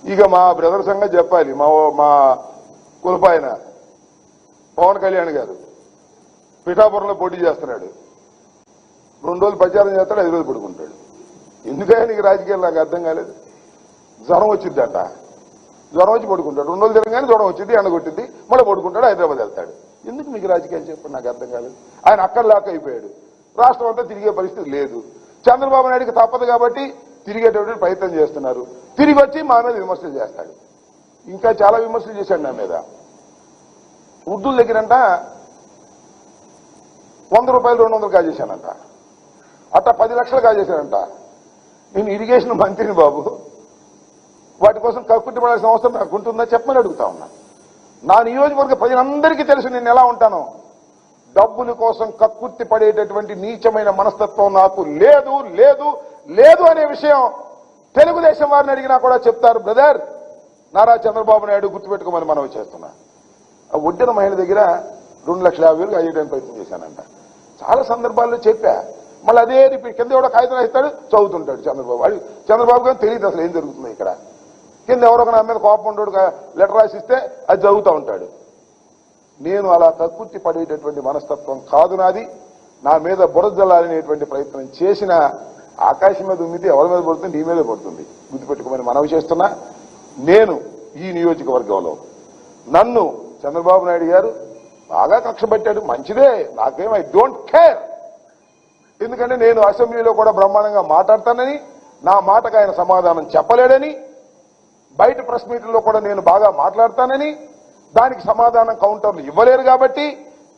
ఇక మా బ్రదర్ సంగతి చెప్పాలి. మా కులపాయన పవన్ కళ్యాణ్ గారు పిఠాపురంలో పోటీ చేస్తున్నాడు. 2 రోజులు ప్రచారం చేస్తాడు, 5 రోజులు పడుకుంటాడు. ఎందుకైనా నీకు రాజకీయాలు నాకు అర్థం కాలేదు. జ్వరం వచ్చిందంట, జ్వరం వచ్చి పడుకుంటాడు. 2 రోజులు తిరగగానే జ్వరం వచ్చింది, ఎండగొట్టింది, మళ్ళీ పడుకుంటాడు, హైదరాబాద్ వెళ్తాడు. ఎందుకు మీకు రాజకీయాలు చెప్పండి, నాకు అర్థం కాలేదు. ఆయన అక్కడ లాక్ అయిపోయాడు. రాష్ట్రం అంతా తిరిగే పరిస్థితి లేదు. చంద్రబాబు నాయుడికి తప్పదు కాబట్టి తిరిగేటటువంటి ప్రయత్నం చేస్తున్నారు. తిరిగి వచ్చి మా మీద విమర్శలు చేస్తాడు. ఇంకా చాలా విమర్శలు చేశాడు నా మీద. ఉర్దూల దగ్గరంట 100 రూపాయలు 200 కాజేశానంట, అట్టా 10 లక్షలు కాజేశానంట. నేను ఇరిగేషన్ మంత్రిని బాబు, వాటి కోసం కక్కుట్టి పడాల్సిన అవసరం నాకు ఉంటుందా చెప్పమని అడుగుతా ఉన్నా. నా నియోజకవర్గ ప్రజలందరికీ తెలుసు నేను ఎలా ఉంటానో. డబ్బుల కోసం కక్కుర్తి పడేటటువంటి నీచమైన మనస్తత్వం నాకు లేదు లేదు లేదు అనే విషయం తెలుగుదేశం వారిని అడిగినా కూడా చెప్తారు. బ్రదర్, నారా చంద్రబాబు నాయుడు గుర్తుపెట్టుకోమని మనవి చేస్తున్నా. ఆ ఒడ్డిన మహిళ దగ్గర 2,50,000 అయ్యేయడానికి ప్రయత్నం చేశానంట. చాలా సందర్భాల్లో చెప్పా. మళ్ళీ అదే రిపీట్. కింద ఎవడో కాగితం రాస్తాడు, చదువుతుంటాడు చంద్రబాబు. చంద్రబాబు గారు తెలియదు అసలు ఏం జరుగుతుంది ఇక్కడ. కింద ఎవరో నా మీద కోపం ఉండడు, లెటర్ రాసిస్తే అది చదువుతూ ఉంటాడు. నేను అలా కక్కుర్తి పడేటటువంటి మనస్తత్వం కాదు నాది. నా మీద బురద జల్లాలనేటువంటి ప్రయత్నం చేసిన ఆకాశం మీద ఉమ్మితే ఎవరి మీద పడుతుంది, నీ మీదే పడుతుంది. గుర్తుపెట్టుకోమని మనవి చేస్తున్నా. నేను ఈ నియోజకవర్గంలో నన్ను చంద్రబాబు నాయుడు గారు బాగా కక్ష పెట్టాడు, మంచిదే, నాకేం ఐ డోంట్ కేర్. ఎందుకంటే నేను అసెంబ్లీలో కూడా బ్రహ్మాండంగా మాట్లాడతానని, నా మాటకు ఆయన సమాధానం చెప్పలేడని, బయట ప్రెస్ మీట్లో కూడా నేను బాగా మాట్లాడతానని, దానికి సమాధానం కౌంటర్లు ఇవ్వలేరు కాబట్టి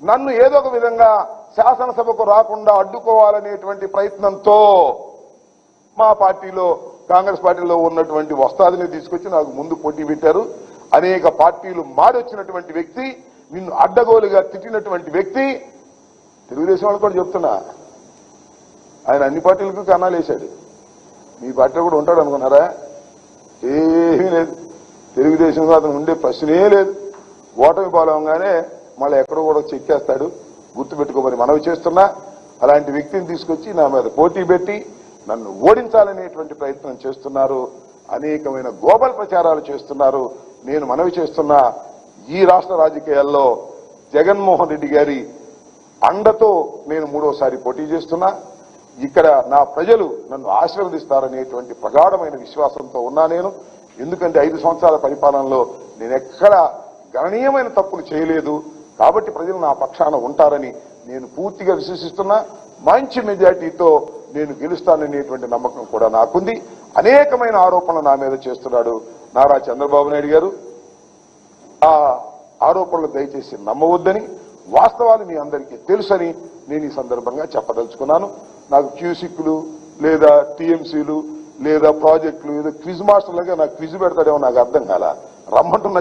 నన్ను ఏదో ఒక విధంగా శాసనసభకు రాకుండా అడ్డుకోవాలనేటువంటి ప్రయత్నంతో మా పార్టీలో, కాంగ్రెస్ పార్టీలో ఉన్నటువంటి వస్తాదిని తీసుకొచ్చి నాకు ముందు పోటీ పెట్టారు. అనేక పార్టీలు మారొచ్చినటువంటి వ్యక్తి, నిన్ను అడ్డగోలుగా తిట్టినటువంటి వ్యక్తి. తెలుగుదేశం వాళ్ళు కూడా చెప్తున్నా, ఆయన అన్ని పార్టీలకు కన్నాలు వేశాడు. మీ పార్టీలో కూడా ఉంటాడు అనుకున్నారా? ఏమీ లేదు. తెలుగుదేశంలో అతను ఉండే ప్రశ్నే లేదు. ఓటమి పాలవగానే మళ్ళీ ఎక్కడో కూడా చెక్కేస్తాడు. గుర్తుపెట్టుకోమని మనవి చేస్తున్నా. అలాంటి వ్యక్తిని తీసుకొచ్చి నా మీద పోటీ పెట్టి నన్ను ఓడించాలనేటువంటి ప్రయత్నం చేస్తున్నారు. అనేకమైన గ్లోబల్ ప్రచారాలు చేస్తున్నారు. నేను మనవి చేస్తున్నా, ఈ రాష్ట్ర రాజకీయాల్లో జగన్మోహన్ రెడ్డి గారి అండతో నేను 3వసారి పోటీ చేస్తున్నా. ఇక్కడ నా ప్రజలు నన్ను ఆశీర్వదిస్తారనేటువంటి ప్రగాఢమైన విశ్వాసంతో ఉన్నా నేను. ఎందుకంటే 5 సంవత్సరాల పరిపాలనలో నేను ఎక్కడ గణనీయమైన తప్పులు చేయలేదు. కాబట్టి ప్రజలు నా పక్షాన ఉంటారని నేను పూర్తిగా విశ్వసిస్తున్నా. మంచి మెజార్టీతో నేను గెలుస్తాననేటువంటి నమ్మకం కూడా నాకుంది. అనేకమైన ఆరోపణలు నా మీద చేస్తున్నాడు నారా చంద్రబాబు నాయుడు గారు. ఆ ఆరోపణలు దయచేసి నమ్మవద్దని, వాస్తవాలు మీ అందరికీ తెలుసని నేను ఈ సందర్భంగా చెప్పదలుచుకున్నాను. నాకు క్యూసిక్లు లేదా టీఎంసీలు లేదా ప్రాజెక్టులు ఏదో క్విజ్ మాస్టర్లుగా నాకు క్విజ్ పెడతాడేమో నాకు అర్థం కాల. రమ్మంటున్న